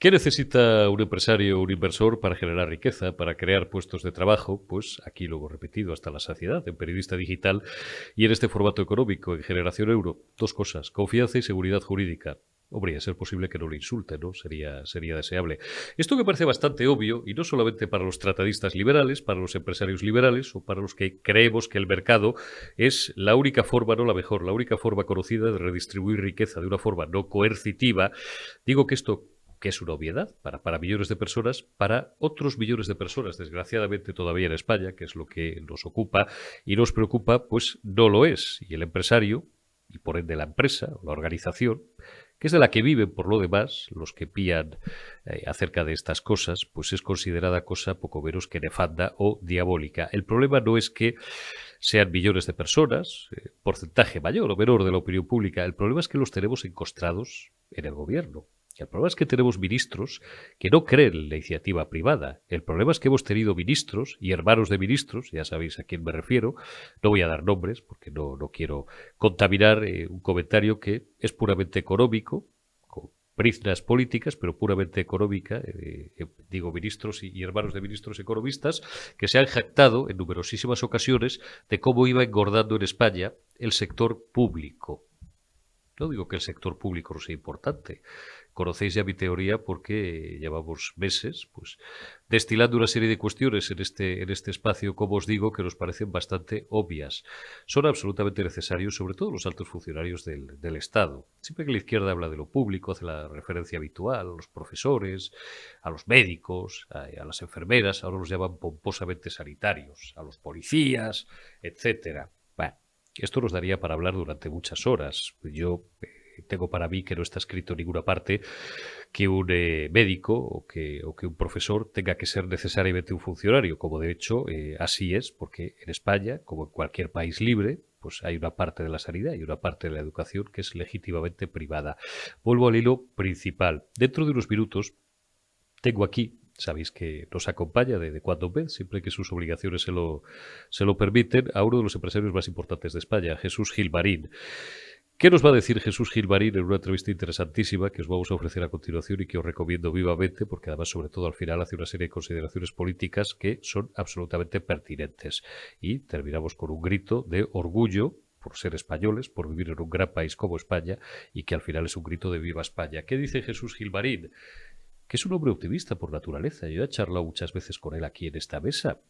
¿Qué necesita un empresario o un inversor para generar riqueza, para crear puestos de trabajo? Pues aquí lo hemos repetido hasta la saciedad en Periodista Digital y en este formato económico, en Generación Euro. Dos cosas, confianza y seguridad jurídica. Hombre, y a ser posible que no le insulte, ¿no? Sería deseable. Esto que parece bastante obvio, y no solamente para los tratadistas liberales, para los empresarios liberales o para los que creemos que el mercado es la única forma, no la mejor, la única forma conocida de redistribuir riqueza de una forma no coercitiva. Digo que esto que es una obviedad para millones de personas, para otros millones de personas, desgraciadamente todavía en España, que es lo que nos ocupa y nos preocupa, pues no lo es. Y el empresario, y por ende la empresa o la organización, que es de la que viven por lo demás los que pían acerca de estas cosas, pues es considerada cosa poco menos que nefanda o diabólica. El problema no es que sean millones de personas, porcentaje mayor o menor de la opinión pública, el problema es que los tenemos encostrados en el gobierno. Y el problema es que tenemos ministros que no creen en la iniciativa privada. El problema es que hemos tenido ministros y hermanos de ministros, ya sabéis a quién me refiero, no voy a dar nombres porque no quiero contaminar un comentario que es puramente económico, con priznas políticas, pero puramente económica, digo ministros y hermanos de ministros economistas, que se han jactado en numerosísimas ocasiones de cómo iba engordando en España el sector público. No digo que el sector público no sea importante. Conocéis ya mi teoría porque llevamos meses pues, destilando una serie de cuestiones en este espacio, como os digo, que nos parecen bastante obvias. Son absolutamente necesarios, sobre todo los altos funcionarios del Estado. Siempre que la izquierda habla de lo público, hace la referencia habitual a los profesores, a los médicos, a las enfermeras, ahora los llaman pomposamente sanitarios, a los policías, etcétera. Bueno, esto nos daría para hablar durante muchas horas. Yo tengo para mí que no está escrito en ninguna parte que un médico o que un profesor tenga que ser necesariamente un funcionario, como de hecho así es, porque en España, como en cualquier país libre, pues hay una parte de la sanidad y una parte de la educación que es legítimamente privada. Vuelvo al hilo principal. Dentro de unos minutos tengo aquí, sabéis que nos acompaña de cuando en vez, siempre que sus obligaciones se lo permiten, a uno de los empresarios más importantes de España, Jesús Gilmarín. ¿Qué nos va a decir Jesús Gilmarín en una entrevista interesantísima que os vamos a ofrecer a continuación y que os recomiendo vivamente porque además sobre todo al final hace una serie de consideraciones políticas que son absolutamente pertinentes? Y terminamos con un grito de orgullo por ser españoles, por vivir en un gran país como España y que al final es un grito de viva España. ¿Qué dice Jesús Gilmarín? Que es un hombre optimista por naturaleza. Yo he charlado muchas veces con él aquí en esta mesa.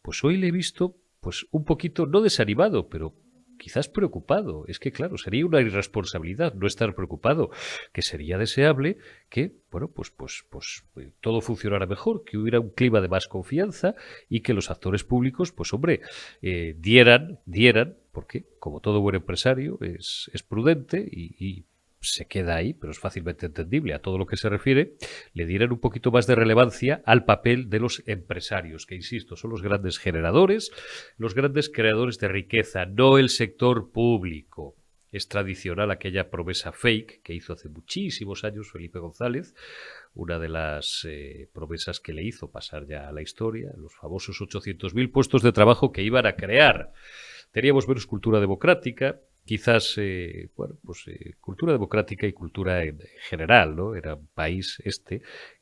Pues hoy le he visto pues un poquito, no desanimado, pero quizás preocupado. Es que, claro, sería una irresponsabilidad no estar preocupado, que sería deseable que, bueno, pues todo funcionara mejor, que hubiera un clima de más confianza y que los actores públicos, pues hombre, dieran, porque como todo buen empresario es prudente y se queda ahí, pero es fácilmente entendible a todo lo que se refiere, le dieran un poquito más de relevancia al papel de los empresarios, que insisto, son los grandes generadores, los grandes creadores de riqueza, no el sector público. Es tradicional aquella promesa fake que hizo hace muchísimos años Felipe González, una de las promesas que le hizo pasar ya a la historia, los famosos 800.000 puestos de trabajo que iban a crear. Teníamos menos cultura democrática, quizás, cultura democrática y cultura en general, ¿no? Era un país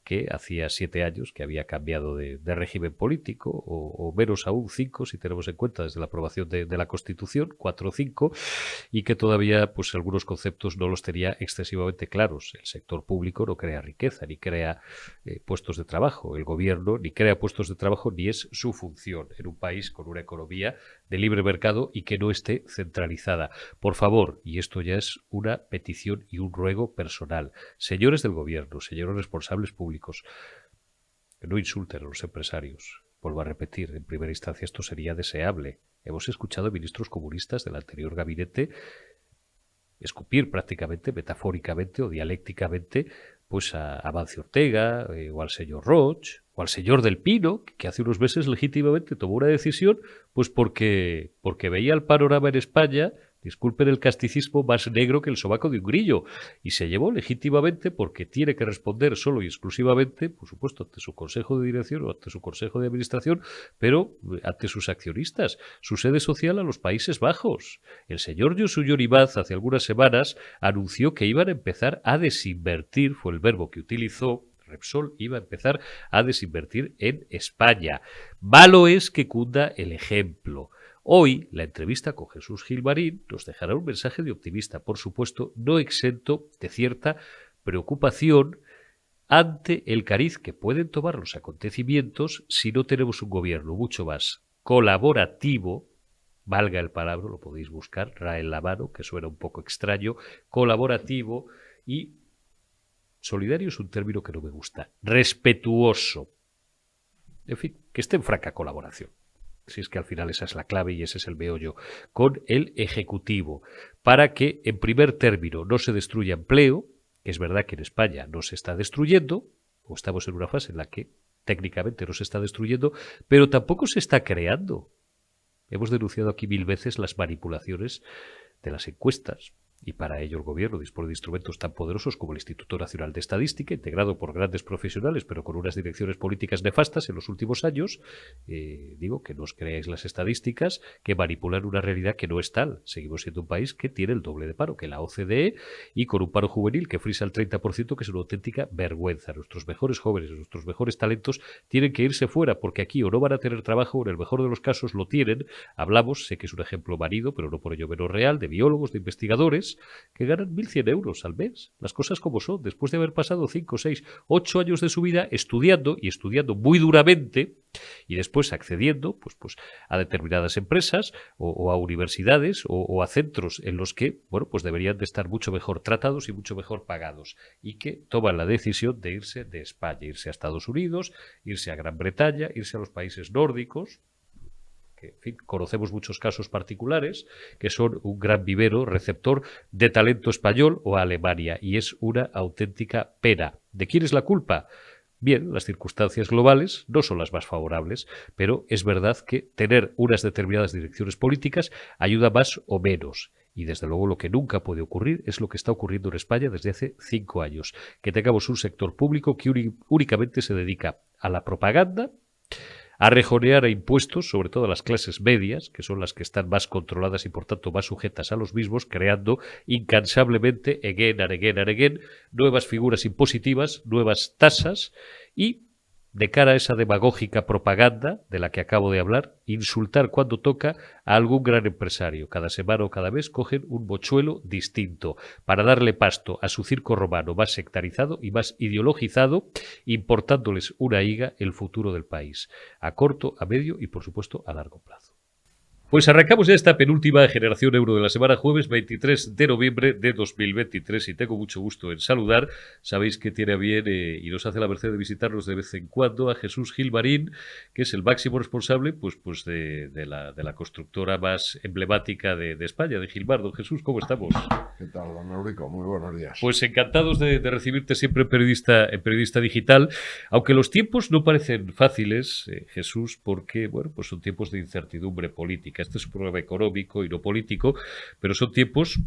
que hacía 7 años que había cambiado de régimen político, o menos aún 5, si tenemos en cuenta desde la aprobación de la Constitución, 4 o 5, y que todavía pues algunos conceptos no los tenía excesivamente claros. El sector público no crea riqueza, ni crea puestos de trabajo. El gobierno ni crea puestos de trabajo, ni es su función en un país con una economía de libre mercado y que no esté centralizada. Por favor, y esto ya es una petición y un ruego personal, señores del gobierno, señores responsables públicos, no insulten a los empresarios. Vuelvo a repetir, en primera instancia esto sería deseable. Hemos escuchado a ministros comunistas del anterior gabinete escupir prácticamente, metafóricamente o dialécticamente, pues a Amancio Ortega o al señor Roig o al señor Del Pino, que hace unos meses legítimamente tomó una decisión, pues porque veía el panorama en España, disculpen el casticismo, más negro que el sobaco de un grillo, y se llevó legítimamente porque tiene que responder solo y exclusivamente, por supuesto, ante su consejo de dirección o ante su consejo de administración, pero ante sus accionistas, su sede social a los Países Bajos. El señor Josu Yoribaz hace algunas semanas anunció que iban a empezar a desinvertir, fue el verbo que utilizó, Repsol iba a empezar a desinvertir en España. Malo es que cunda el ejemplo. Hoy, la entrevista con Jesús Gilmarín nos dejará un mensaje de optimista, por supuesto, no exento de cierta preocupación ante el cariz que pueden tomar los acontecimientos si no tenemos un gobierno mucho más colaborativo, valga el palabra, lo podéis buscar, RAE en la mano, que suena un poco extraño, colaborativo y solidario es un término que no me gusta, respetuoso. En fin, que esté en franca colaboración. Si es que al final esa es la clave y ese es el meollo, con el Ejecutivo, para que, en primer término, no se destruya empleo, que es verdad que en España no se está destruyendo, o estamos en una fase en la que técnicamente no se está destruyendo, pero tampoco se está creando. Hemos denunciado aquí 1000 veces las manipulaciones de las encuestas. Y para ello el Gobierno dispone de instrumentos tan poderosos como el Instituto Nacional de Estadística, integrado por grandes profesionales, pero con unas direcciones políticas nefastas en los últimos años. Digo, que no os creáis las estadísticas, que manipulan una realidad que no es tal. Seguimos siendo un país que tiene el doble de paro que la OCDE y con un paro juvenil que frisa el 30%, que es una auténtica vergüenza. Nuestros mejores jóvenes, nuestros mejores talentos tienen que irse fuera, porque aquí o no van a tener trabajo, o en el mejor de los casos lo tienen. Hablamos, sé que es un ejemplo manido, pero no por ello menos real, de biólogos, de investigadores, que ganan 1.100 euros al mes. Las cosas como son, después de haber pasado 5, 6, 8 años de su vida estudiando, y estudiando muy duramente, y después accediendo pues a determinadas empresas o a universidades o a centros en los que, bueno, pues deberían de estar mucho mejor tratados y mucho mejor pagados, y que toman la decisión de irse de España, irse a Estados Unidos, irse a Gran Bretaña, irse a los países nórdicos, que, en fin, conocemos muchos casos particulares, que son un gran vivero receptor de talento español, o a Alemania, y es una auténtica pena. ¿De quién es la culpa? Bien, las circunstancias globales no son las más favorables, pero es verdad que tener unas determinadas direcciones políticas ayuda más o menos. Y desde luego lo que nunca puede ocurrir es lo que está ocurriendo en España desde hace 5 años, que tengamos un sector público que únicamente se dedica a la propaganda, a rejonear a impuestos, sobre todo a las clases medias, que son las que están más controladas y por tanto más sujetas a los mismos, creando incansablemente, again and again and again, nuevas figuras impositivas, nuevas tasas, y de cara a esa demagógica propaganda de la que acabo de hablar, insultar cuando toca a algún gran empresario. Cada semana o cada mes cogen un mochuelo distinto para darle pasto a su circo romano más sectarizado y más ideologizado, importándoles una higa el futuro del país, a corto, a medio y, por supuesto, a largo plazo. Pues arrancamos ya esta penúltima Generación Euro de la semana, jueves 23 de noviembre de 2023, y tengo mucho gusto en saludar, sabéis que tiene a bien y nos hace la merced de visitarnos de vez en cuando, a Jesús Gilmarín, que es el máximo responsable pues de la constructora más emblemática de España, de Gilmar. Don Jesús, ¿cómo estamos? ¿Qué tal, don Eurico? Muy buenos días. Pues encantados de recibirte siempre en Periodista Digital, aunque los tiempos no parecen fáciles, Jesús, porque bueno, pues son tiempos de incertidumbre política. Este es un programa económico y no político, pero son tiempos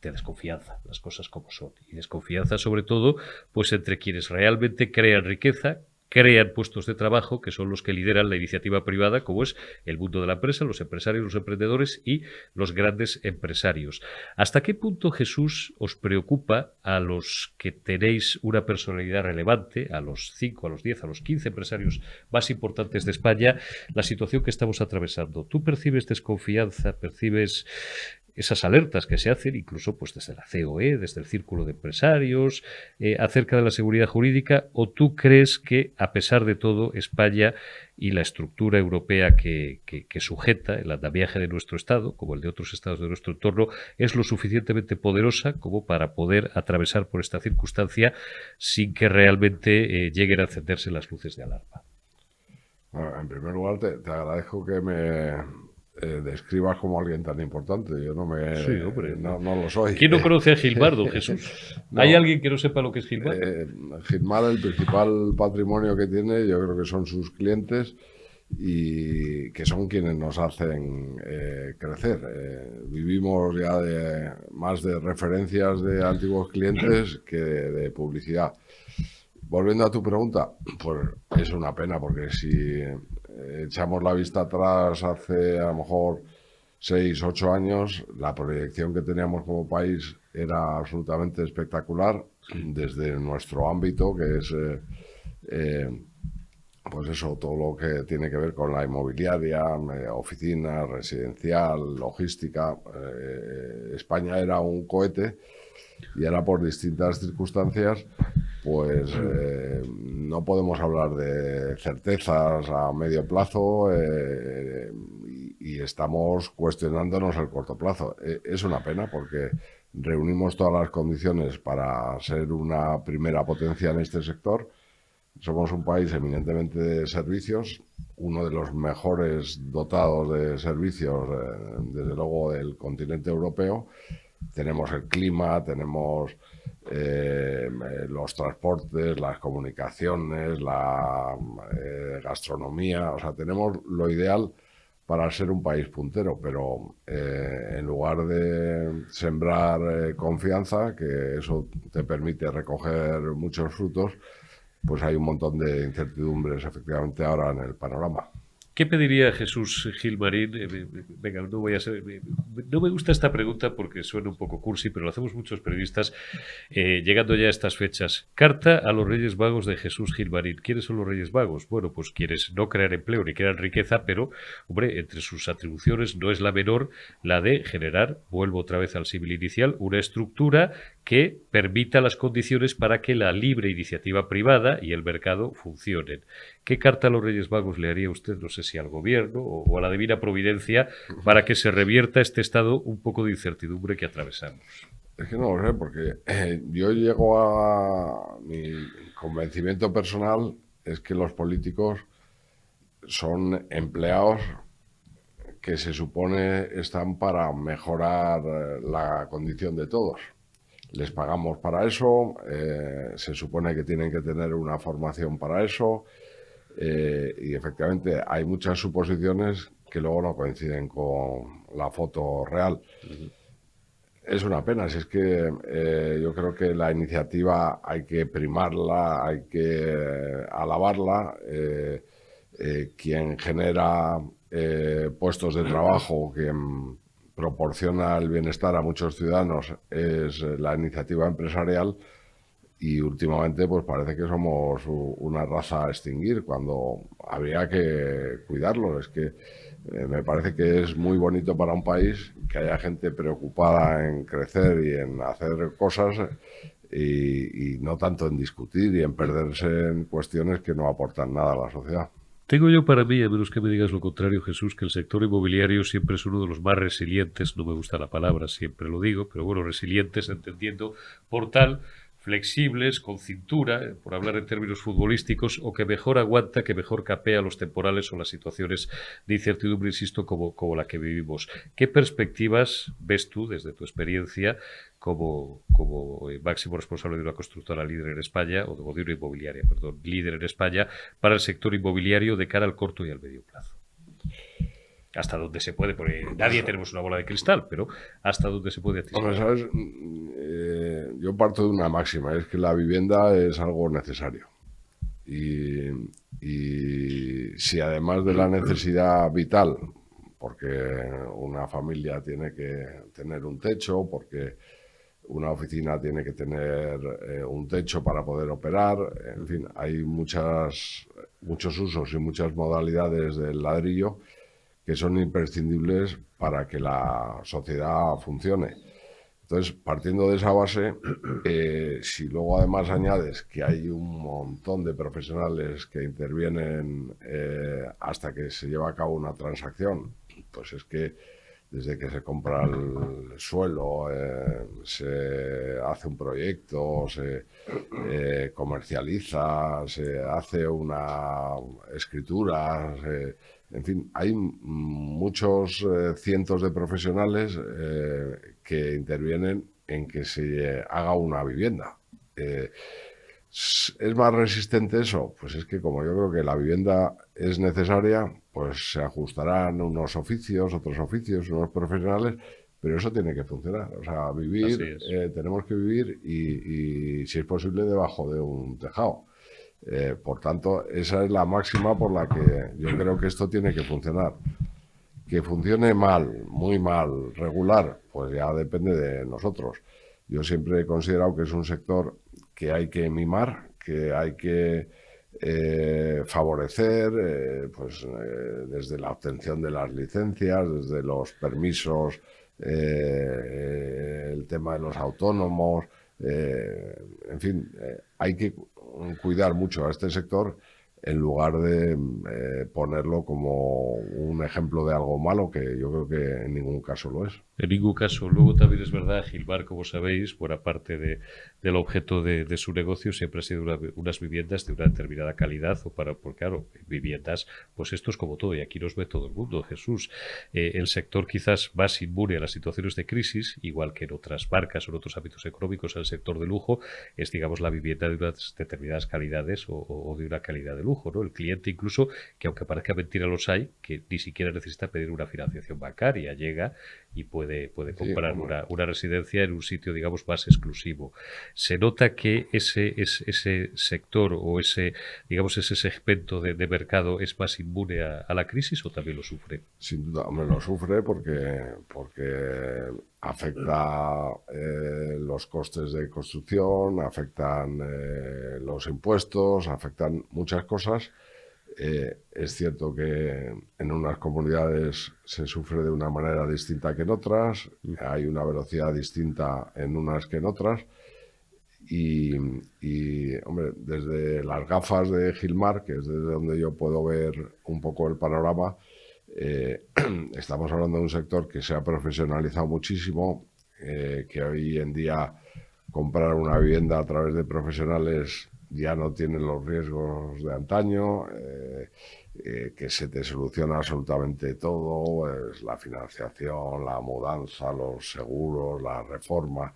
de desconfianza, las cosas como son, y desconfianza sobre todo pues entre quienes realmente crean riqueza, crean puestos de trabajo, que son los que lideran la iniciativa privada, como es el mundo de la empresa, los empresarios, los emprendedores y los grandes empresarios. ¿Hasta qué punto, Jesús, os preocupa, a los que tenéis una personalidad relevante, a los 5, a los 10, a los 15 empresarios más importantes de España, la situación que estamos atravesando? ¿Tú percibes desconfianza, percibes esas alertas que se hacen, incluso pues desde la COE, desde el Círculo de Empresarios, acerca de la seguridad jurídica, o tú crees que, a pesar de todo, España y la estructura europea que sujeta el andamiaje de nuestro Estado, como el de otros estados de nuestro entorno, es lo suficientemente poderosa como para poder atravesar por esta circunstancia sin que realmente lleguen a encenderse las luces de alarma? Bueno, en primer lugar, te agradezco que me describas como alguien tan importante. Yo Sí, hombre. no lo soy. ¿Quién no conoce a Gilmar, don Jesús? No. ¿Hay alguien que no sepa lo que es Gilmar? Gilmar, el principal patrimonio que tiene, yo creo que son sus clientes, y que son quienes nos hacen crecer. Vivimos ya más de referencias de antiguos clientes que de publicidad. Volviendo a tu pregunta, pues es una pena, porque si echamos la vista atrás hace a lo mejor 6, 8 años, la proyección que teníamos como país era absolutamente espectacular desde nuestro ámbito, que es pues eso, todo lo que tiene que ver con la inmobiliaria, oficina, residencial, logística. España era un cohete y ahora por distintas circunstancias pues no podemos hablar de certezas a medio plazo y estamos cuestionándonos el corto plazo. Es una pena porque reunimos todas las condiciones para ser una primera potencia en este sector. Somos un país eminentemente de servicios, uno de los mejores dotados de servicios, desde luego, del continente europeo. Tenemos el clima, tenemos los transportes, las comunicaciones, la gastronomía, o sea, tenemos lo ideal para ser un país puntero, pero en lugar de sembrar confianza, que eso te permite recoger muchos frutos, pues hay un montón de incertidumbres efectivamente ahora en el panorama. ¿Qué pediría Jesús Gilmarín? Venga, no voy a ser. No me gusta esta pregunta porque suena un poco cursi, pero lo hacemos muchos periodistas llegando ya a estas fechas. Carta a los Reyes Vagos de Jesús Gilmarín. ¿Quiénes son los Reyes Vagos? Bueno, pues quienes no crear empleo ni crear riqueza, pero, hombre, entre sus atribuciones no es la menor la de generar, vuelvo otra vez al símil inicial, una estructura que permita las condiciones para que la libre iniciativa privada y el mercado funcionen. ¿Qué carta a los Reyes Magos le haría usted, no sé si al gobierno o a la divina providencia, para que se revierta este estado un poco de incertidumbre que atravesamos? Es que no lo sé, porque yo llego a mi convencimiento personal es que los políticos son empleados que se supone están para mejorar la condición de todos. Les pagamos para eso, se supone que tienen que tener una formación para eso, y efectivamente hay muchas suposiciones que luego no coinciden con la foto real. Es una pena, si es que yo creo que la iniciativa hay que primarla, hay que alabarla. Quien genera puestos de trabajo, quien proporciona el bienestar a muchos ciudadanos es la iniciativa empresarial, y últimamente pues parece que somos una raza a extinguir cuando habría que cuidarlo. Es que me parece que es muy bonito para un país que haya gente preocupada en crecer y en hacer cosas y no tanto en discutir y en perderse en cuestiones que no aportan nada a la sociedad. Tengo yo para mí, a menos que me digas lo contrario, Jesús, que el sector inmobiliario siempre es uno de los más resilientes, no me gusta la palabra, siempre lo digo, pero bueno, resilientes entendiendo por tal, flexibles, con cintura, por hablar en términos futbolísticos, o que mejor aguanta, que mejor capea los temporales o las situaciones de incertidumbre, insisto, como la que vivimos. ¿Qué perspectivas ves tú, desde tu experiencia, como máximo responsable de una constructora líder en España, o de una inmobiliaria, perdón, líder en España, para el sector inmobiliario de cara al corto y al medio plazo? Hasta donde se puede, porque nadie tenemos una bola de cristal, pero hasta donde se puede atisbar. Hombre, ¿sabes? Yo parto de una máxima, es que la vivienda es algo necesario. Y si además de la necesidad vital, porque una familia tiene que tener un techo, porque una oficina tiene que tener un techo para poder operar, en fin, hay muchos usos y muchas modalidades del ladrillo que son imprescindibles para que la sociedad funcione. Entonces, partiendo de esa base, si luego además añades que hay un montón de profesionales que intervienen hasta que se lleva a cabo una transacción, pues es que desde que se compra el suelo, se hace un proyecto, se comercializa, se hace una escritura, en fin, hay muchos cientos de profesionales que intervienen en que se haga una vivienda. ¿Es más resistente eso? Pues es que como yo creo que la vivienda es necesaria, pues se ajustarán unos oficios, otros oficios, unos profesionales, pero eso tiene que funcionar. O sea, vivir, tenemos que vivir y si es posible debajo de un tejado. Por tanto, esa es la máxima por la que yo creo que esto tiene que funcionar. Que funcione mal, muy mal, regular, pues ya depende de nosotros. Yo siempre he considerado que es un sector que hay que mimar, que hay que favorecer, desde la obtención de las licencias, desde los permisos, el tema de los autónomos, en fin, hay que cuidar mucho a este sector en lugar de ponerlo como un ejemplo de algo malo, que yo creo que en ningún caso lo es. En ningún caso. Luego también es verdad, Gilmar, como sabéis, buena parte del objeto de su negocio siempre ha sido unas viviendas de una determinada calidad, porque claro, viviendas, pues esto es como todo, y aquí nos ve todo el mundo, Jesús. El sector quizás más inmune a las situaciones de crisis, igual que en otras marcas o en otros ámbitos económicos, el sector de lujo, es, digamos, la vivienda de unas determinadas calidades o de una calidad de lujo, ¿no? El cliente incluso, que aunque parezca mentira los hay, que ni siquiera necesita pedir una financiación bancaria, llega y puede comprar una residencia en un sitio, digamos, más exclusivo. ¿Se nota que ese sector o digamos, ese segmento de mercado es más inmune a la crisis o también lo sufre? Sin duda, hombre, lo sufre porque afecta los costes de construcción, afectan los impuestos, afectan muchas cosas. Es cierto que en unas comunidades se sufre de una manera distinta que en otras, hay una velocidad distinta en unas que en otras, hombre, desde las gafas de Gilmar, que es desde donde yo puedo ver un poco el panorama, estamos hablando de un sector que se ha profesionalizado muchísimo, que hoy en día comprar una vivienda a través de profesionales ya no tiene los riesgos de antaño, que se te soluciona absolutamente todo, la financiación, la mudanza, los seguros, la reforma.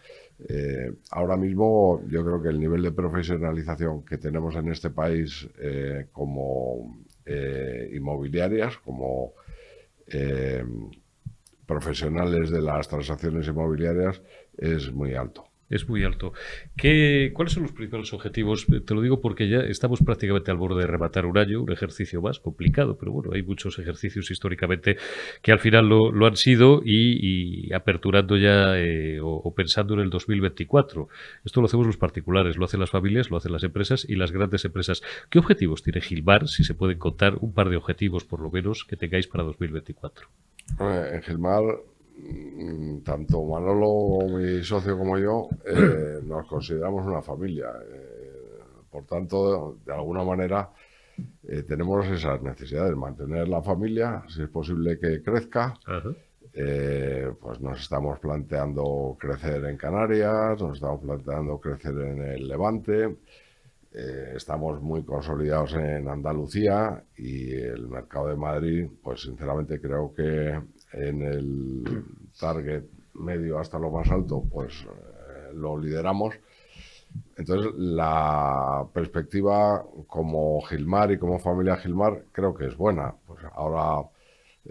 Ahora mismo yo creo que el nivel de profesionalización que tenemos en este país como inmobiliarias, como profesionales de las transacciones inmobiliarias, es muy alto. Es muy alto. ¿Cuáles son los principales objetivos? Te lo digo porque ya estamos prácticamente al borde de rematar un año, un ejercicio más complicado, pero bueno, hay muchos ejercicios históricamente que al final lo han sido y aperturando ya o pensando en el 2024. Esto lo hacemos los particulares, lo hacen las familias, lo hacen las empresas y las grandes empresas. ¿Qué objetivos tiene Gilmar? Si se pueden contar un par de objetivos por lo menos que tengáis para 2024. En Gilmar, tanto Manolo, mi socio, como yo, nos consideramos una familia. Por tanto, de alguna manera, tenemos esas necesidades, mantener la familia, si es posible que crezca. Pues nos estamos planteando crecer en Canarias, nos estamos planteando crecer en el Levante. Estamos muy consolidados en Andalucía y el mercado de Madrid, pues sinceramente creo que en el target medio hasta lo más alto, pues lo lideramos. Entonces, la perspectiva como Gilmar y como familia Gilmar creo que es buena. Pues ahora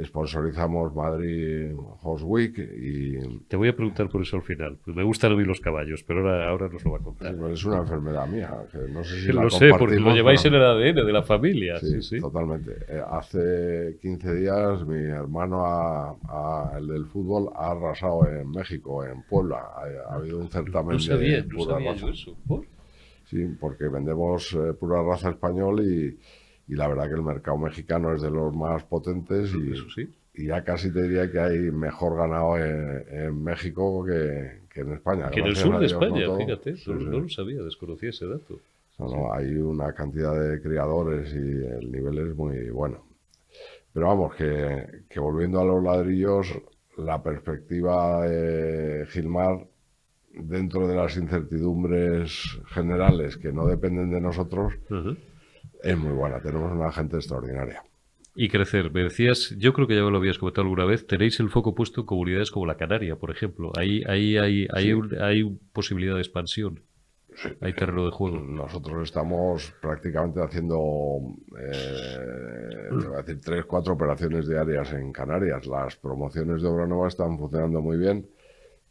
sponsorizamos Madrid Host Week y... Te voy a preguntar por eso al final. Pues me gustan a mí los caballos, pero ahora nos lo va a contar. Pues es una enfermedad mía, que no sé si Sí, la lo sé, porque compartimos, lo lleváis pero... en el ADN de la familia. Sí, Sí. Totalmente. Hace 15 días mi hermano, el del fútbol, ha arrasado en México, en Puebla. Ha habido un certamen No sabía pura raza. yo eso. ¿Por? Sí, porque vendemos pura raza español y la verdad que el mercado mexicano es de los más potentes Eso sí. y ya casi te diría que hay mejor ganado en México que en España. Que en el Gracias sur a de Dios, España, no todo. fíjate, Sí, no lo sabía, desconocía ese dato. No, hay una cantidad de criadores y el nivel es muy bueno. Pero vamos, que volviendo a los ladrillos, la perspectiva de Gilmar, dentro de las incertidumbres generales que no dependen de nosotros, es muy buena. Tenemos una gente extraordinaria. Y crecer, me decías, yo creo que ya me lo habías comentado alguna vez, tenéis el foco puesto en comunidades como la Canaria, por ejemplo. Ahí hay posibilidad de expansión. Sí, Hay terreno de juego. Nosotros estamos prácticamente haciendo, te voy a decir, 3-4 operaciones diarias en Canarias. Las promociones de obra nueva están funcionando muy bien.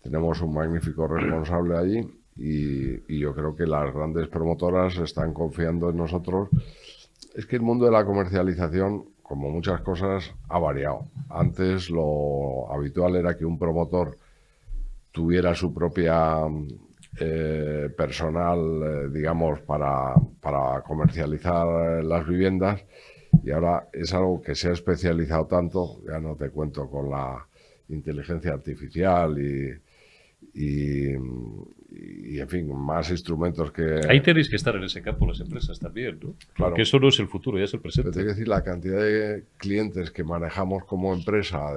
Tenemos un magnífico responsable allí y yo creo que las grandes promotoras están confiando en nosotros. Es que el mundo de la comercialización, como muchas cosas, ha variado. Antes lo habitual era que un promotor tuviera su propia personal, digamos, para comercializar las viviendas, y ahora es algo que se ha especializado tanto, ya no te cuento con la inteligencia artificial y en fin, más instrumentos que... Ahí tenéis que estar en ese campo las empresas también, ¿no? Claro. Porque eso no es el futuro, ya es el Pero presente. tengo que decir, la cantidad de clientes que manejamos como empresa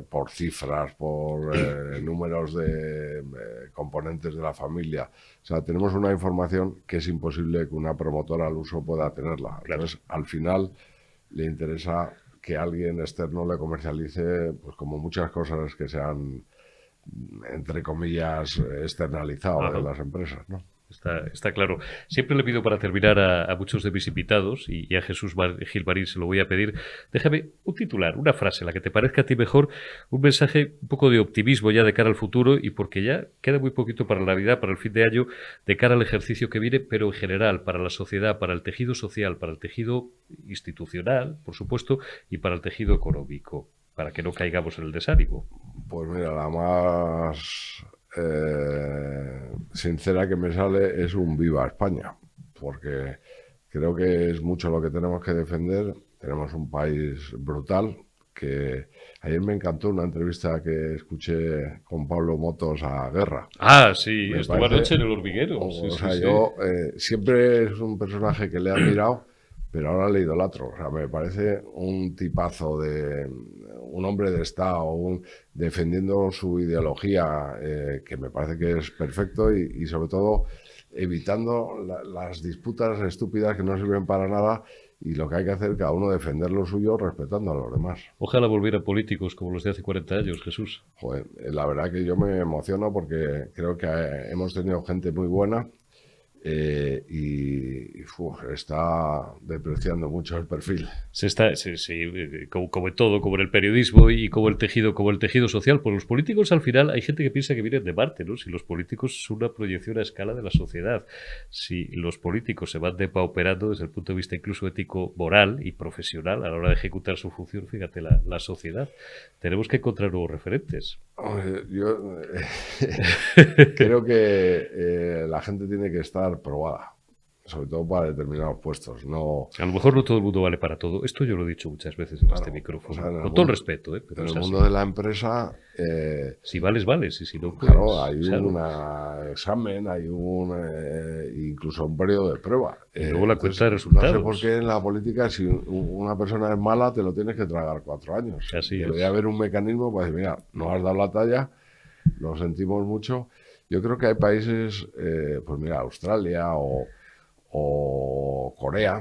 por cifras, por números de componentes de la familia. O sea, tenemos una información que es imposible que una promotora al uso pueda tenerla. Claro. Entonces, al final, le interesa que alguien externo le comercialice, pues como muchas cosas que se han, entre comillas, externalizado de las empresas, ¿no? Está claro. Siempre le pido para terminar a muchos de mis invitados, y a Jesús Gilbarín se lo voy a pedir, déjame un titular, una frase, la que te parezca a ti mejor, un mensaje un poco de optimismo ya de cara al futuro, y porque ya queda muy poquito para la Navidad, para el fin de año, de cara al ejercicio que viene, pero en general, para la sociedad, para el tejido social, para el tejido institucional, por supuesto, y para el tejido económico, para que no caigamos en el desánimo. Pues mira, la más sincera que me sale es un viva España, porque creo que es mucho lo que tenemos que defender. Tenemos un país brutal, que ayer me encantó una entrevista que escuché con Pablo Motos a Guerra. Ah, sí, Me estuvo parece- anoche en el hormiguero. O Sí, sí, sea, sí. yo siempre es un personaje que le he admirado, pero ahora le idolatro. O sea, me parece un tipazo, de un hombre de Estado, defendiendo su ideología, que me parece que es perfecto, y sobre todo evitando las disputas estúpidas que no sirven para nada, y lo que hay que hacer, cada uno defender lo suyo respetando a los demás. Ojalá volvieran políticos como los de hace 40 años, Jesús. Joder, la verdad que yo me emociono porque creo que hemos tenido gente muy buena, está depreciando mucho el perfil. Como en todo, como en el periodismo y como el tejido social. Pues los políticos, al final, hay gente que piensa que vienen de Marte, ¿no? Si los políticos son una proyección a escala de la sociedad, si los políticos se van depauperando desde el punto de vista incluso ético, moral y profesional a la hora de ejecutar su función, fíjate, la sociedad. Tenemos que encontrar nuevos referentes. Yo creo que la gente tiene que estar probada, sobre todo para determinados puestos. No, a lo mejor no todo el mundo vale para todo. Esto yo lo he dicho muchas veces en este micrófono. O sea, con todo el respeto, pero en es el así. mundo de la empresa, si vales, vales. Y si no, pues, claro, hay un examen, hay incluso un periodo de prueba. Y luego la cuenta de resultados. No sé por qué en la política, si una persona es mala, te lo tienes que tragar 4 años. Así Debería haber un mecanismo para decir, mira, no has dado la talla, lo sentimos mucho. Yo creo que hay países, pues mira, Australia o Corea,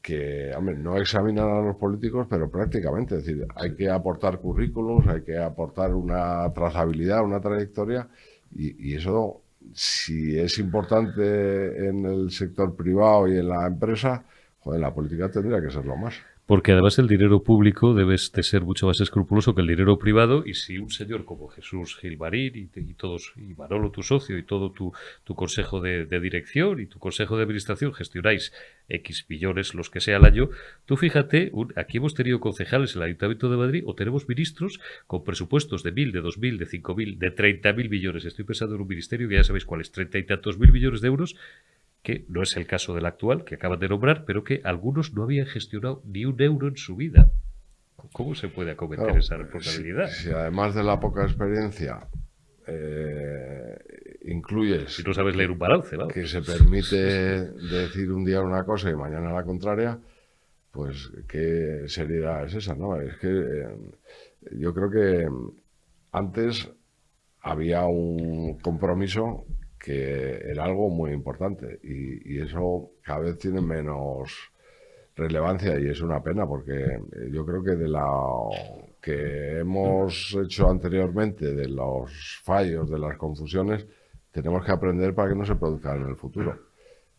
que, hombre, no examinan a los políticos, pero prácticamente, es decir, hay que aportar currículums, hay que aportar una trazabilidad, una trayectoria, y eso, si es importante en el sector privado y en la empresa, joder, la política tendría que ser lo más. Porque además el dinero público debes de ser mucho más escrupuloso que el dinero privado, y si un señor como Jesús Gilbarín y todos, y Manolo tu socio y todo tu consejo de dirección y tu consejo de administración gestionáis X billones, los que sea al año, tú fíjate, aquí hemos tenido concejales en el Ayuntamiento de Madrid, o tenemos ministros con presupuestos de 1.000, de 2.000, de 5.000, de 30.000 millones. Estoy pensando en un ministerio que ya sabéis cuál es, 30 y tantos mil millones de euros, que no es el caso del actual, que acaban de nombrar, pero que algunos no habían gestionado ni un euro en su vida. ¿Cómo se puede acometer esa responsabilidad? Si además de la poca experiencia incluyes... Si no sabes leer un balance, ¿no? Que se permite decir un día una cosa y mañana la contraria, pues qué seriedad es esa, ¿no? Es que yo creo que antes había un compromiso que era algo muy importante, y eso cada vez tiene menos relevancia, y es una pena, porque yo creo que de lo que hemos hecho anteriormente, de los fallos, de las confusiones, tenemos que aprender para que no se produzcan en el futuro.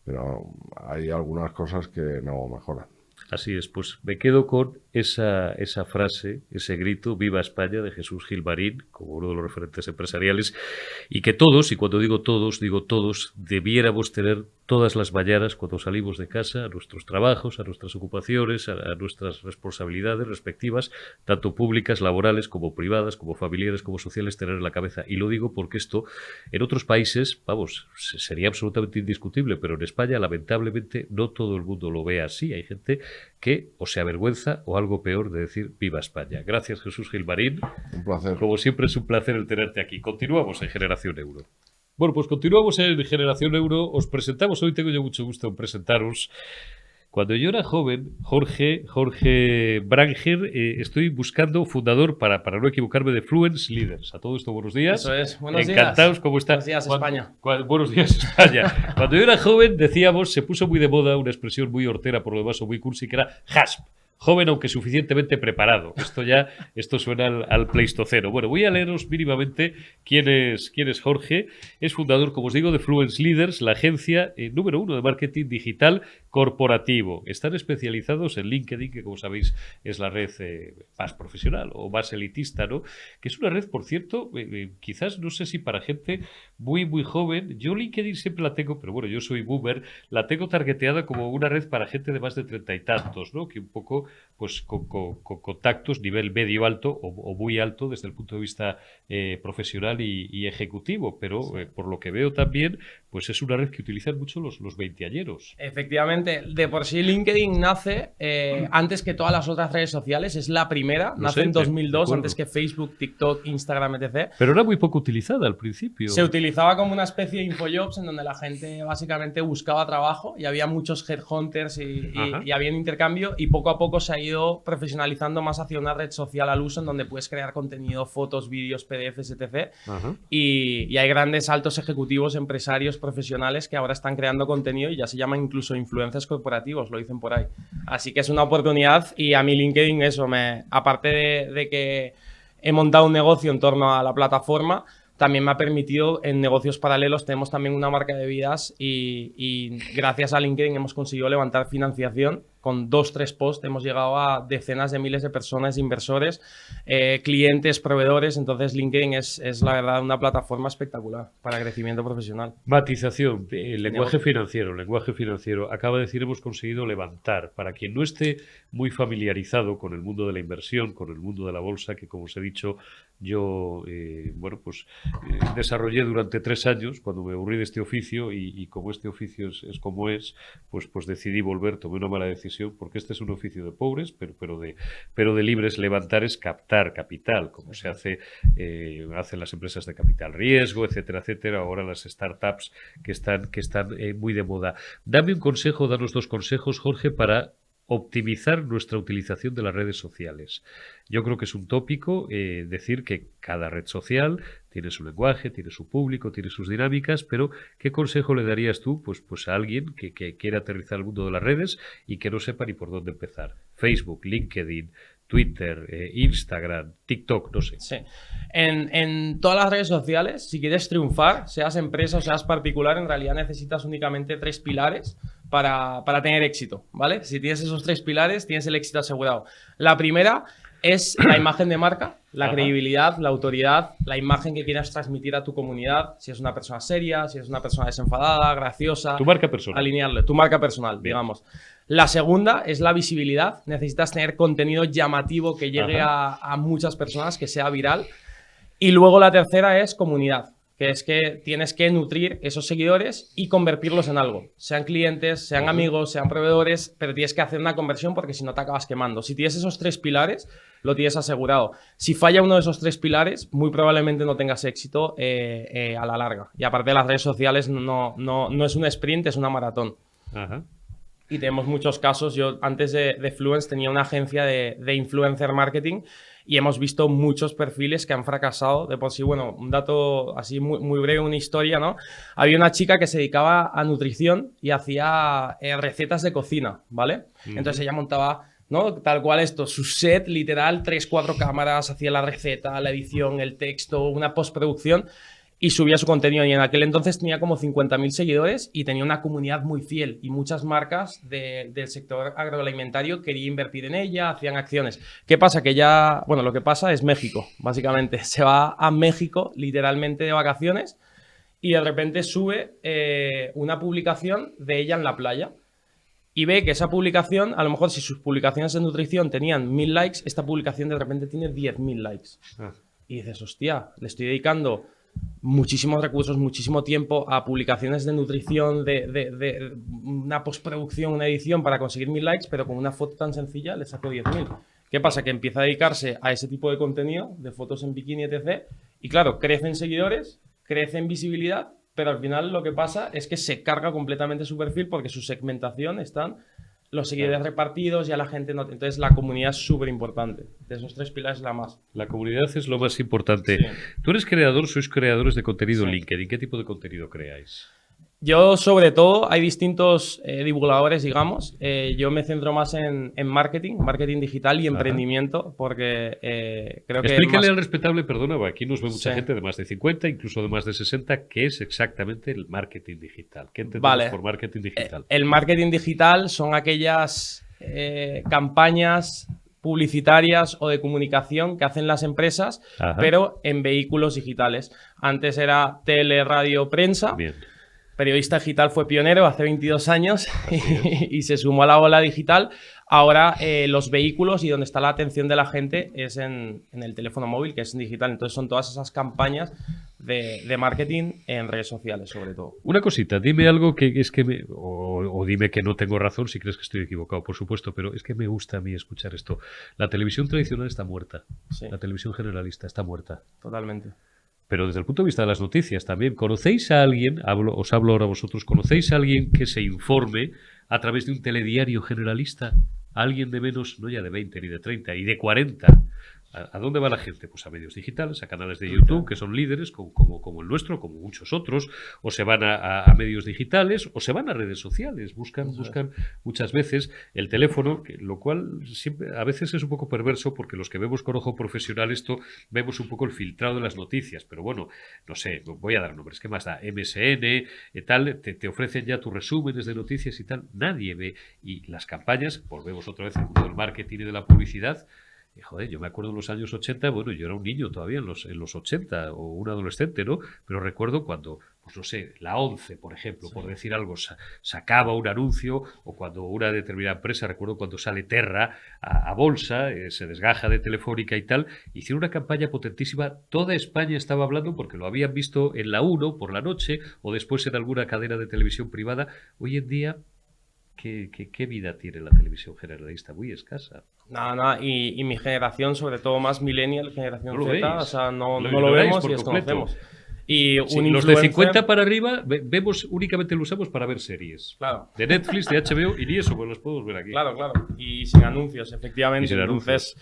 Pero hay algunas cosas que no mejoran. Así es, pues me quedo con esa frase, ese grito, ¡Viva España!, de Jesús Gilbarín, como uno de los referentes empresariales, y que todos, y cuando digo todos, debiéramos tener todas las mañanas cuando salimos de casa, a nuestros trabajos, a nuestras ocupaciones, a nuestras responsabilidades respectivas, tanto públicas, laborales, como privadas, como familiares, como sociales, tener en la cabeza. Y lo digo porque esto, en otros países, vamos, sería absolutamente indiscutible, pero en España, lamentablemente, no todo el mundo lo ve así. Hay gente que o se avergüenza o algo peor de decir viva España. Gracias, Jesús Gilmarín. Un placer. Como siempre, es un placer el tenerte aquí. Continuamos en Generación Euro. Bueno, pues continuamos en Generación Euro. Os presentamos, hoy tengo yo mucho gusto en presentaros. Cuando yo era joven, Jorge Branger, estoy buscando fundador, para no equivocarme, de Fluence Leaders. A todo esto, buenos días. Eso es, buenos días. Encantados, ¿cómo está? Buenos días, España. Buenos días, España. Cuando yo era joven, decíamos, se puso muy de moda una expresión muy hortera, por lo demás, o muy cursi, que era HASP. Joven, aunque suficientemente preparado. Esto suena al Pleistoceno. Bueno, voy a leeros mínimamente quién es Jorge. Es fundador, como os digo, de Fluence Leaders, la agencia número 1 de marketing digital corporativo. Están especializados en LinkedIn, que como sabéis es la red más profesional o más elitista, ¿no? Que es una red, por cierto, quizás no sé si para gente muy, muy joven. Yo LinkedIn siempre la tengo, pero bueno, yo soy boomer, la tengo targeteada como una red para gente de más de 30 y tantos, ¿no? Que un poco pues con contactos nivel medio alto o muy alto desde el punto de vista profesional y ejecutivo, pero por lo que veo también, pues es una red que utilizan mucho los veinteañeros. Efectivamente, de por sí LinkedIn nace antes que todas las otras redes sociales, es la primera, nace en 2002, antes que Facebook, TikTok, Instagram, etc. Pero era muy poco utilizada al principio. Se utilizaba como una especie de infojobs en donde la gente básicamente buscaba trabajo y había muchos headhunters y había un intercambio, y poco a poco se ha ido profesionalizando más hacia una red social al uso en donde puedes crear contenido, fotos, vídeos, PDFs, etc. Y hay grandes altos ejecutivos, empresarios, profesionales que ahora están creando contenido y ya se llaman incluso influencers corporativos, lo dicen por ahí. Así que es una oportunidad, y a mí LinkedIn aparte de que he montado un negocio en torno a la plataforma, también me ha permitido, en negocios paralelos tenemos también una marca de vidas y gracias a LinkedIn hemos conseguido levantar financiación. Con 2-3 posts hemos llegado a decenas de miles de personas, inversores, clientes, proveedores. Entonces LinkedIn es la verdad una plataforma espectacular para crecimiento profesional. Matización, lenguaje financiero. Acaba de decir, hemos conseguido levantar. Para quien no esté muy familiarizado con el mundo de la inversión, con el mundo de la bolsa, que como os he dicho, yo desarrollé durante 3 años, cuando me aburrí de este oficio, y como este oficio es como es, pues decidí volver, tomé una mala decisión, porque este es un oficio de pobres, pero de libres. Levantar es captar capital, como se hacen las empresas de capital riesgo, etcétera, etcétera. Ahora las startups que están muy de moda. Danos 2 consejos, Jorge, para optimizar nuestra utilización de las redes sociales. Yo creo que es un tópico decir que cada red social tiene su lenguaje, tiene su público, tiene sus dinámicas, pero ¿qué consejo le darías tú pues a alguien que quiera aterrizar al mundo de las redes y que no sepa ni por dónde empezar? Facebook, LinkedIn, Twitter, Instagram, TikTok, no sé. Sí. En todas las redes sociales, si quieres triunfar, seas empresa o seas particular, en realidad necesitas únicamente 3 pilares para tener éxito, ¿vale? Si tienes esos 3 pilares, tienes el éxito asegurado. La primera es la imagen de marca, la credibilidad, la autoridad, la imagen que quieras transmitir a tu comunidad. Si es una persona seria, si es una persona desenfadada, graciosa. Tu marca personal. Alinearle, tu marca personal, digamos. La segunda es la visibilidad. Necesitas tener contenido llamativo que llegue a muchas personas, que sea viral. Y luego la tercera es comunidad, que es que tienes que nutrir esos seguidores y convertirlos en algo. Sean clientes, sean amigos, sean proveedores, pero tienes que hacer una conversión porque si no te acabas quemando. Si tienes esos 3 pilares, lo tienes asegurado. Si falla uno de esos 3 pilares, muy probablemente no tengas éxito a la larga. Y aparte, las redes sociales no es un sprint, es una maratón. Y tenemos muchos casos. Yo antes de Fluence tenía una agencia de influencer marketing y hemos visto muchos perfiles que han fracasado. De por sí, bueno, un dato así muy breve, una historia, ¿no? Había una chica que se dedicaba a nutrición y hacía recetas de cocina, ¿vale? Entonces ella montaba, ¿no? Tal cual esto, su set literal, 3-4 cámaras, hacía la receta, la edición, el texto, una postproducción, y subía su contenido. Y en aquel entonces tenía como 50.000 seguidores y tenía una comunidad muy fiel. Y muchas marcas del sector agroalimentario querían invertir en ella, hacían acciones. ¿Qué pasa? Que ya, bueno, lo que pasa es México, básicamente. Se va a México literalmente de vacaciones y de repente sube una publicación de ella en la playa. Y ve que esa publicación, a lo mejor si sus publicaciones de nutrición tenían 1000 likes, esta publicación de repente tiene 10.000 likes. Y dices, hostia, le estoy dedicando muchísimos recursos, muchísimo tiempo a publicaciones de nutrición, de una postproducción, una edición para conseguir 1000 likes, pero con una foto tan sencilla le saco 10.000. ¿Qué pasa? Que empieza a dedicarse a ese tipo de contenido, de fotos en bikini, etc. Y claro, crecen seguidores, crecen visibilidad, pero al final lo que pasa es que se carga completamente su perfil porque su segmentación están los seguidores repartidos y a la gente no. Entonces la comunidad es súper importante. De esos 3 pilares la más. La comunidad es lo más importante. Sí. Tú eres creador, sois creadores de contenido en LinkedIn. ¿Qué tipo de contenido creáis? Yo, sobre todo, hay distintos divulgadores, digamos. Yo me centro más en marketing digital y emprendimiento, porque creo que... Explícale más... al respetable, perdona, aquí nos ve mucha Sí. gente de más de 50, incluso de más de 60, ¿qué es exactamente el marketing digital? ¿Qué entendemos Vale. por marketing digital? El marketing digital son aquellas campañas publicitarias o de comunicación que hacen las empresas, Ajá. pero en vehículos digitales. Antes era tele, radio, prensa. Bien. Periodista digital fue pionero hace 22 años y se sumó a la ola digital. Ahora los vehículos y donde está la atención de la gente es en el teléfono móvil, que es en digital. Entonces son todas esas campañas de marketing en redes sociales, sobre todo. Una cosita, dime algo que es que o dime que no tengo razón si crees que estoy equivocado, por supuesto, pero es que me gusta a mí escuchar esto. La televisión tradicional está muerta. Sí, La televisión generalista está muerta. totalmente. Pero desde el punto de vista de las noticias también, ¿conocéis a alguien, os hablo ahora a vosotros, ¿conocéis a alguien que se informe a través de un telediario generalista? ¿A alguien de menos, no ya de 20, ni de 30, y de 40? ¿A dónde va la gente? Pues a medios digitales, a canales de YouTube, que son líderes, como el nuestro, como muchos otros, o se van a medios digitales, o se van a redes sociales, buscan muchas veces el teléfono, lo cual siempre, a veces es un poco perverso, porque los que vemos con ojo profesional esto, vemos un poco el filtrado de las noticias, pero bueno, no sé, voy a dar nombres, ¿qué más da? MSN, tal, te ofrecen ya tus resúmenes de noticias y tal, nadie ve, y las campañas, volvemos otra vez al mundo del marketing y de la publicidad. Y, joder, yo me acuerdo en los años 80, bueno, yo era un niño todavía en los 80 o un adolescente, ¿no? Pero recuerdo cuando, pues no sé, la ONCE, por ejemplo, por decir algo, sacaba un anuncio, o cuando una determinada empresa, recuerdo cuando sale Terra a bolsa, se desgaja de Telefónica y tal, hicieron una campaña potentísima, toda España estaba hablando porque lo habían visto en la 1 por la noche o después en alguna cadena de televisión privada. Hoy en día, ¿qué vida tiene la televisión generalista? Muy escasa. Nada, y mi generación, sobre todo más millennial, generación No lo Z, veis. o sea, no Lo lo veis vemos por y completo. desconocemos. Y Sí, un los de influencer, 50 para arriba vemos únicamente lo usamos para ver series. Claro. De Netflix, de HBO y ni eso, pues los podemos ver aquí. Claro, claro. Y sin anuncios, efectivamente. Y sin Entonces,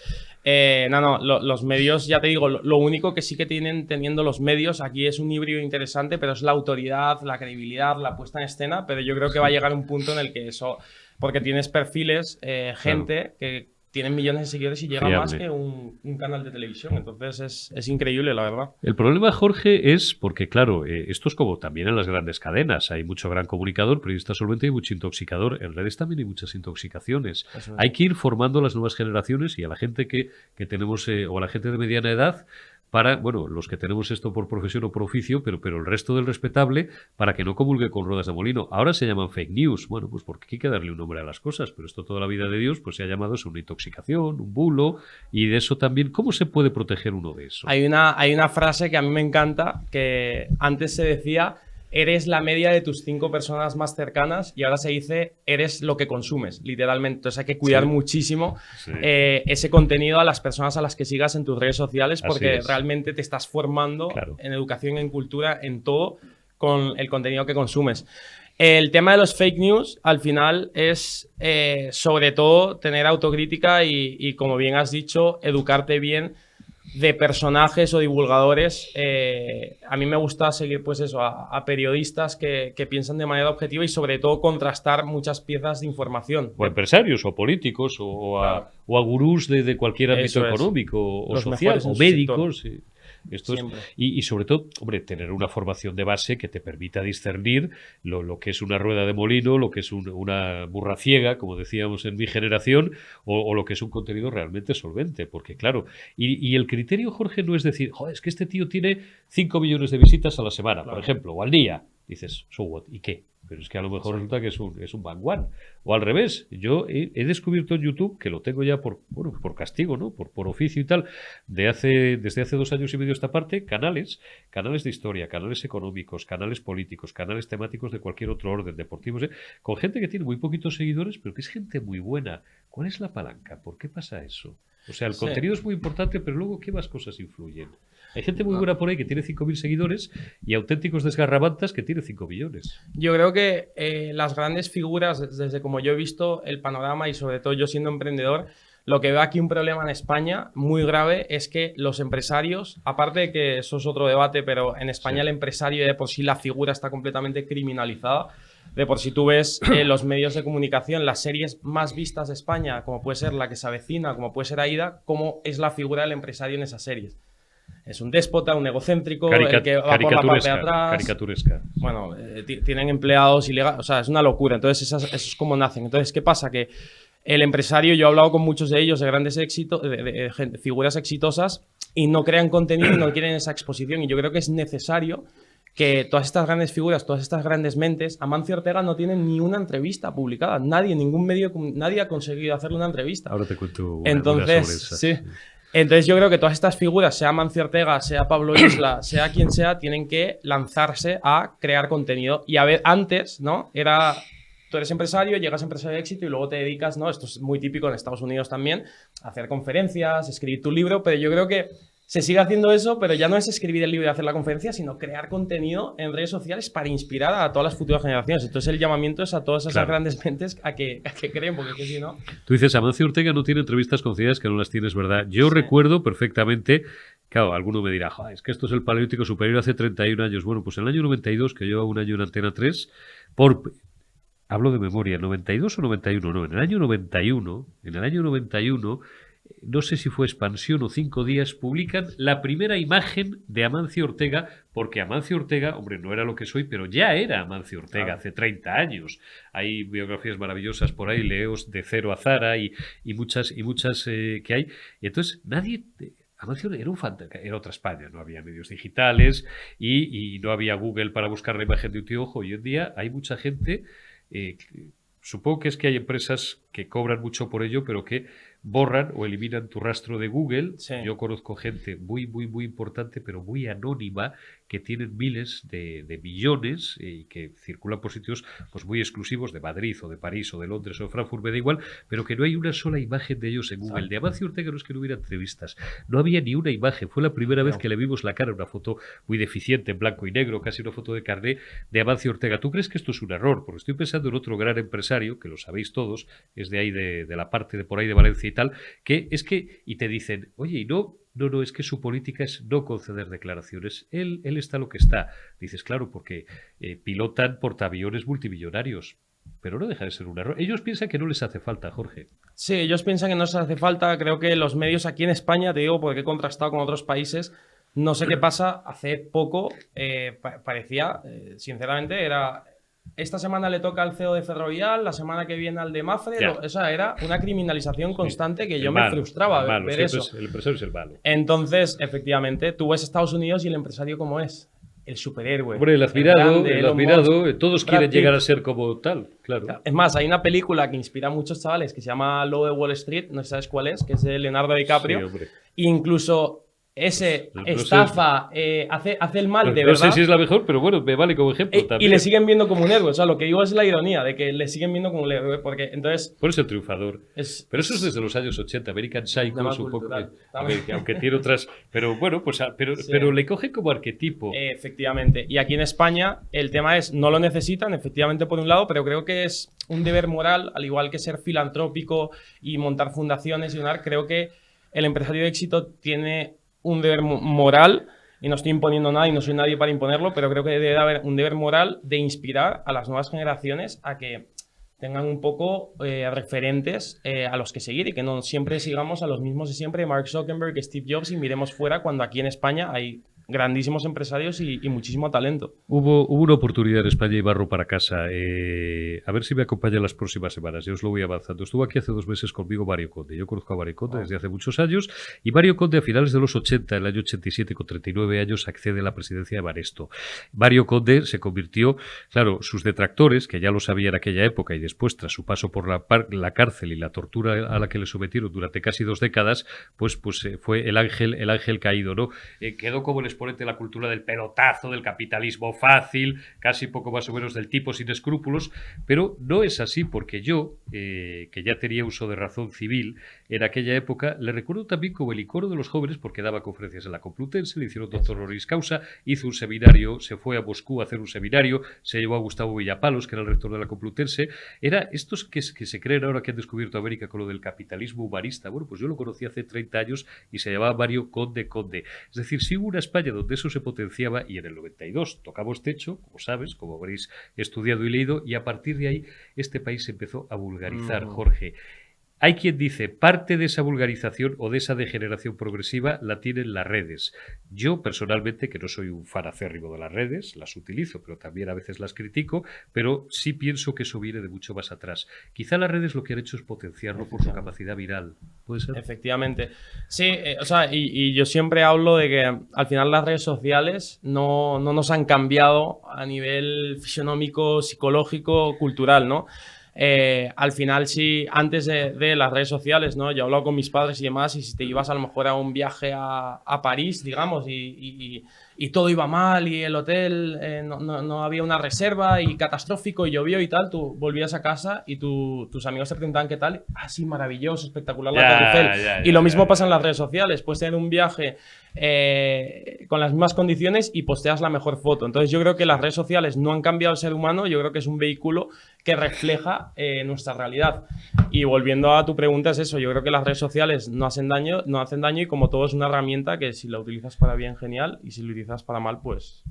los medios, ya te digo, lo único que sí que tienen teniendo los medios aquí es un híbrido interesante, pero es la autoridad, la credibilidad, la puesta en escena, pero yo creo que va a llegar un punto en el que eso, porque tienes perfiles, gente que tienen millones de seguidores y llega Fiable. más que un canal de televisión. Entonces es increíble, la verdad. El problema, Jorge, es porque, claro, esto es como también en las grandes cadenas. Hay mucho gran comunicador, periodista solvente y mucho intoxicador. En redes también hay muchas intoxicaciones. Eso es. Hay que ir formando a las nuevas generaciones y a la gente que tenemos, o a la gente de mediana edad, para, bueno, los que tenemos esto por profesión o por oficio, pero el resto del respetable, para que no comulgue con ruedas de molino. Ahora se llaman fake news. Bueno, pues porque hay que darle un nombre a las cosas, pero esto toda la vida de Dios pues se ha llamado eso una intoxicación, un bulo, y de eso también, ¿cómo se puede proteger uno de eso? Hay una frase que a mí me encanta, que antes se decía, eres la media de tus 5 personas más cercanas, y ahora se dice, eres lo que consumes, literalmente. Entonces hay que cuidar Sí. muchísimo Sí. ese contenido a las personas a las que sigas en tus redes sociales, Así porque es. realmente te estás formando Claro. en educación, en cultura, en todo, con el contenido que consumes. El tema de los fake news, al final, es sobre todo tener autocrítica y, como bien has dicho, educarte bien de personajes o divulgadores. A mí me gusta seguir, pues eso, a periodistas que piensan de manera objetiva y sobre todo contrastar muchas piezas de información. O a empresarios, o políticos, o o a gurús de cualquier ámbito Eso es. económico o Los social, mejores en o su médicos. Esto es, Siempre. y sobre todo, hombre, tener una formación de base que te permita discernir lo que es una rueda de molino, lo que es una burra ciega, como decíamos en mi generación, o lo que es un contenido realmente solvente. Porque, claro, y el criterio, Jorge, no es decir, joder, es que este tío tiene 5 millones de visitas a la semana, por ejemplo, o al día. Dices, so what, ¿y qué? Pero es que a lo mejor resulta que es un vanguard. O al revés, yo he descubierto en YouTube, que lo tengo ya por castigo, ¿no? Por oficio y tal, desde hace 2 años y medio esta parte, canales de historia, canales económicos, canales políticos, canales temáticos de cualquier otro orden, deportivos, con gente que tiene muy poquitos seguidores, pero que es gente muy buena. ¿Cuál es la palanca? ¿Por qué pasa eso? O sea, el contenido es muy importante, pero luego, ¿qué más cosas influyen? Hay gente muy buena por ahí que tiene 5.000 seguidores y auténticos desgarrabantas que tiene 5 millones. Yo creo que las grandes figuras, desde como yo he visto el panorama y sobre todo yo siendo emprendedor, lo que veo aquí un problema en España muy grave es que los empresarios, aparte de que eso es otro debate, pero en España el empresario de por sí la figura está completamente criminalizada. De por si tú ves los medios de comunicación, las series más vistas de España, como puede ser La que se avecina, como puede ser Aída, cómo es la figura del empresario en esas series. Es un déspota, un egocéntrico, el que va por la parte de atrás. Caricaturesca. Bueno, tienen empleados ilegales, o sea, es una locura. Entonces, eso es como nacen. Entonces, ¿qué pasa? Que el empresario, yo he hablado con muchos de ellos, de grandes éxitos, de figuras exitosas, y no crean contenido y no quieren esa exposición. Y yo creo que es necesario que todas estas grandes figuras, todas estas grandes mentes, Amancio Ortega no tiene ni una entrevista publicada. Nadie, ningún medio, nadie ha conseguido hacerle una entrevista. Ahora te cuento una Entonces, sobre esa. sí. Entonces yo creo que todas estas figuras, sea Amancio Ortega, sea Pablo Isla, sea quien sea, tienen que lanzarse a crear contenido. Y a ver, antes, ¿no? Era, tú eres empresario, llegas a empresario de éxito y luego te dedicas, ¿no? Esto es muy típico en Estados Unidos también, a hacer conferencias, escribir tu libro, pero yo creo que se sigue haciendo eso, pero ya no es escribir el libro y hacer la conferencia, sino crear contenido en redes sociales para inspirar a todas las futuras generaciones. Entonces el llamamiento es a todas esas grandes mentes a que creen, porque es que si no... Tú dices, Amancio Ortega no tiene entrevistas concedidas, que no las tienes, ¿verdad? Yo recuerdo perfectamente, claro, alguno me dirá, es que esto es el Paleolítico Superior hace 31 años. Bueno, pues en el año 92, que lleva un año en Antena 3, hablo de memoria, 92 o 91, no, en el año 91, no sé si fue Expansión o 5 días, publican la primera imagen de Amancio Ortega, porque Amancio Ortega, hombre, no era lo que soy, pero ya era Amancio Ortega hace 30 años. Hay biografías maravillosas por ahí, leos de Cero a Zara y muchas que hay. Y entonces nadie... Amancio era era otra España, no había medios digitales y no había Google para buscar la imagen de un tío. Ojo, hoy en día hay mucha gente... supongo que es que hay empresas que cobran mucho por ello, pero que borran o eliminan tu rastro de Google. Sí. Yo conozco gente muy, muy, muy importante, pero muy anónima, que tienen miles de millones y que circulan por sitios pues muy exclusivos de Madrid o de París o de Londres o de Frankfurt, me da igual, pero que no hay una sola imagen de ellos en Google. De Amancio Ortega no es que no hubiera entrevistas, no había ni una imagen. Fue la primera vez que le vimos la cara, una foto muy deficiente, en blanco y negro, casi una foto de carné de Amancio Ortega. ¿Tú crees que esto es un error? Porque estoy pensando en otro gran empresario, que lo sabéis todos, es de ahí, de la parte de por ahí de Valencia y tal, que es que, y te dicen, oye, y no, es que su política es no conceder declaraciones. Él está lo que está. Dices, claro, porque pilotan portaaviones multimillonarios. Pero no deja de ser un error. Ellos piensan que no les hace falta, Jorge. Sí, ellos piensan que no les hace falta. Creo que los medios aquí en España, te digo porque he contrastado con otros países, no sé qué pasa. Hace poco parecía, sinceramente, era... Esta semana le toca al CEO de Ferrovial, la semana que viene al de Mafre. O sea, era una criminalización constante que yo me frustraba ver eso. El empresario es el malo. Entonces, efectivamente, tú ves Estados Unidos y el empresario como es. El superhéroe. Hombre, el admirado, todos quieren llegar a ser como tal, claro. Es más, hay una película que inspira a muchos chavales que se llama Lo de Wall Street, no sé si sabes cuál es, que es de Leonardo DiCaprio. Sí, hombre. E incluso ese estafa, hace el mal de no verdad. sé si es la mejor, pero bueno, me vale como ejemplo también. Y le siguen viendo como un héroe. O sea, lo que digo es la ironía de que le siguen viendo como un héroe. Porque entonces. Por eso el triunfador. Pero eso es desde los años 80. American Psycho es un poco. Aunque tiene otras. Pero bueno, pues. Pero le coge como arquetipo. Efectivamente. Y aquí en España, el tema es: no lo necesitan, efectivamente, por un lado, pero creo que es un deber moral, al igual que ser filantrópico y montar fundaciones y donar. Creo que el empresario de éxito tiene un deber moral, y no estoy imponiendo nada y no soy nadie para imponerlo, pero creo que debe haber un deber moral de inspirar a las nuevas generaciones a que tengan un poco referentes a los que seguir y que no siempre sigamos a los mismos de siempre, Mark Zuckerberg, Steve Jobs, y miremos fuera cuando aquí en España hay grandísimos empresarios y muchísimo talento. Hubo una oportunidad en España y barro para casa. A ver si me acompaña las próximas semanas. Yo os lo voy avanzando. Estuvo aquí hace 2 meses conmigo Mario Conde. Yo conozco a Mario Conde desde hace muchos años. Y Mario Conde, a finales de los 80, el año 87, con 39 años, accede a la presidencia de Banesto. Mario Conde se convirtió, claro, sus detractores, que ya lo sabían en aquella época y después, tras su paso por la cárcel y la tortura a la que le sometieron durante casi 2 décadas, pues fue el ángel caído, ¿no? Quedó como el exponente de la cultura del pelotazo, del capitalismo fácil, casi poco más o menos del tipo sin escrúpulos, pero no es así, porque yo, que ya tenía uso de razón civil en aquella época, le recuerdo también como el icono de los jóvenes, porque daba conferencias en la Complutense, le hicieron doctor honoris causa, hizo un seminario, se fue a Moscú a hacer un seminario, se llevó a Gustavo Villapalos, que era el rector de la Complutense. Era estos que se creen ahora que han descubierto América con lo del capitalismo humanista. Bueno, pues yo lo conocí hace 30 años y se llamaba Mario Conde. Es decir, sí hubo una España donde eso se potenciaba, y en el 92 tocamos techo, como sabes, como habréis estudiado y leído, y a partir de ahí este país se empezó a vulgarizar, Jorge. Hay quien dice, parte de esa vulgarización o de esa degeneración progresiva la tienen las redes. Yo, personalmente, que no soy un fan acérrimo de las redes, las utilizo, pero también a veces las critico, pero sí pienso que eso viene de mucho más atrás. Quizá las redes lo que han hecho es potenciarlo por su capacidad viral. ¿Puede ser? Efectivamente. Sí, o sea, y yo siempre hablo de que al final las redes sociales no nos han cambiado a nivel fisionómico, psicológico, cultural, ¿no? Al final, sí, antes de las redes sociales, ¿no? Yo he hablado con mis padres y demás, y si te ibas a lo mejor a un viaje a París, digamos, y todo iba mal, y el hotel no había una reserva, y catastrófico, y llovió y tal, tú volvías a casa y tus amigos te preguntaban qué tal. Ah, sí, maravilloso, espectacular la Torre Eiffel. Y lo mismo pasa en las redes sociales. Puedes tener un viaje con las mismas condiciones y posteas la mejor foto. Entonces yo creo que las redes sociales no han cambiado al ser humano, yo creo que es un vehículo que refleja nuestra realidad. Y volviendo a tu pregunta, es eso, yo creo que las redes sociales no hacen daño, y como todo es una herramienta que si la utilizas para bien, genial, y si lo utilizas para mal, pues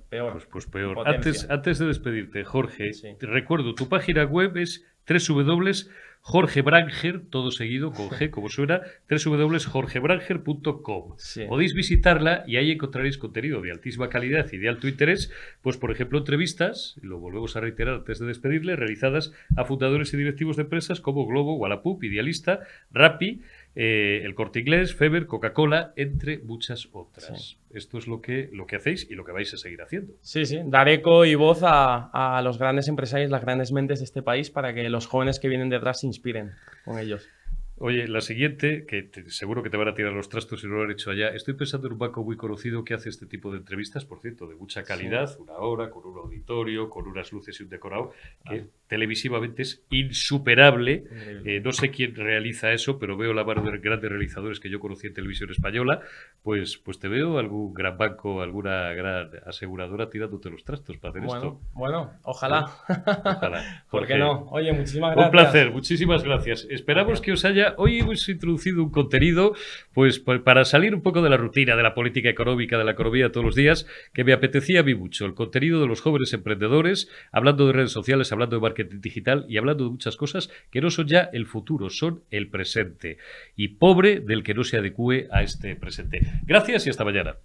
peor. Pues peor. Antes de despedirte, Jorge, Sí. te recuerdo, tu página web es www.jorgebranger, todo seguido, con G, como suena, www.jorgebranger.com. Sí. Podéis visitarla y ahí encontraréis contenido de altísima calidad y de alto interés, pues por ejemplo entrevistas, y lo volvemos a reiterar antes de despedirle, realizadas a fundadores y directivos de empresas como Globo, Wallapop, Idealista, Rappi, El Corte Inglés, Feber, Coca-Cola, entre muchas otras. Sí. Esto es lo que hacéis y lo que vais a seguir haciendo. Sí, dar eco y voz a los grandes empresarios, las grandes mentes de este país, para que los jóvenes que vienen detrás se inspiren con ellos. Oye, la siguiente, que seguro que te van a tirar los trastos si no lo han hecho allá. Estoy pensando en un banco muy conocido que hace este tipo de entrevistas, por cierto, de mucha calidad, sí. 1 hora, con un auditorio, con unas luces y un decorado, que televisivamente es insuperable. No sé quién realiza eso, pero veo la mano de grandes realizadores que yo conocí en televisión española. Pues te veo algún gran banco, alguna gran aseguradora tirándote los trastos para hacer esto. Bueno, ojalá. Ojalá. ¿Por qué no? Oye, muchísimas gracias. Un placer, muchísimas gracias. Esperamos que os haya... Hoy hemos introducido un contenido pues para salir un poco de la rutina de la política económica, de la economía de todos los días, que me apetecía a mí mucho. El contenido de los jóvenes emprendedores, hablando de redes sociales, hablando de marketing digital y hablando de muchas cosas que no son ya el futuro, son el presente. Y pobre del que no se adecúe a este presente. Gracias y hasta mañana.